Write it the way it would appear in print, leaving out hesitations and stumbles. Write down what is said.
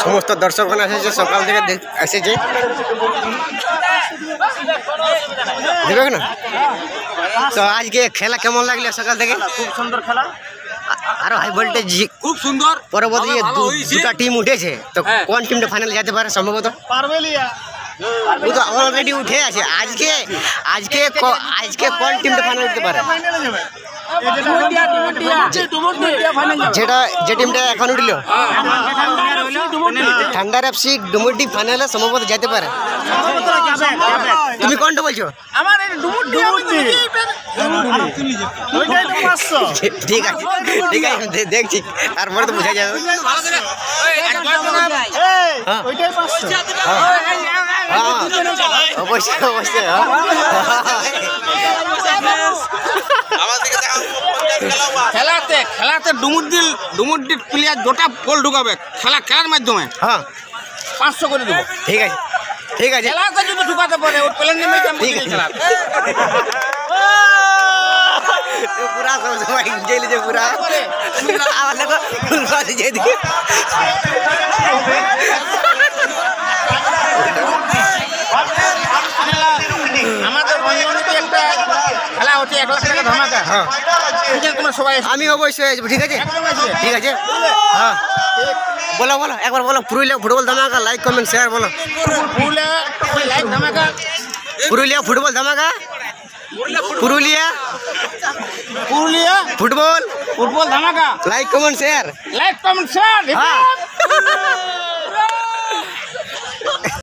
সমস্ত দর্শকগণ এসেছে, সকাল থেকে এসেছে, দেখবে না? তো আজকে খেলা কেমন লাগলো সকাল থেকে? খুব সুন্দর খেলা, আরো হাই ভোল্টেজ, খুব সুন্দর। পরবর্তী দুটা টিম উঠেছে, তো কোন টিমটা ফাইনাল যেতে পারে সম্ভবত? ও তো অলরেডি উঠে আছে। আজকে আজকে আজকে কোন টিমটা ফাইনাল উঠতে পারে? যেটা যে টিমটা এখন উঠলো ঠান্ডার এফসি ডুমুরডি ফাইনালে সম্ভবত যেতে পারে। তুমি কোনটা বলছো? ঠিক আছে, ঠিক আছে, দেখছি, তারপরে তো বোঝা যাবে। অবশ্যই অবশ্যই। খেলাতে খেলাতে ডুমুরডির প্লেয়ার দুটা গোল ঢুকাবে খেলার মাধ্যমে। হ্যাঁ, 500 করে দেবো। ঠিক আছে, ঠিক আছে। খেলাতে যদি ঢুকাতে পারে ওর প্লেয়ার নেমে খেলা। पूरा सब भाई जेल जे पूरा आवाज को बात जे दी আমাদের রঞ্জনীতে একটা খেলা হচ্ছে 1 লাখ টাকা ধামাকা। হ্যাঁ, তোমরা সবাই আমি অবশ্যই আসবো। ঠিক আছে, ঠিক আছে। হ্যাঁ, বলো বলো, একবার বলো। পুরুলিয়া ফুটবল ধামাকা, লাইক কমেন্ট শেয়ার বলো। পুরুলিয়া লাইক ধামাকা, পুরুলিয়া ফুটবল ধামাকা, পুরুলিয়া পুরুলিয়া ফুটবল ধামাকা, like comment share. Like comment share.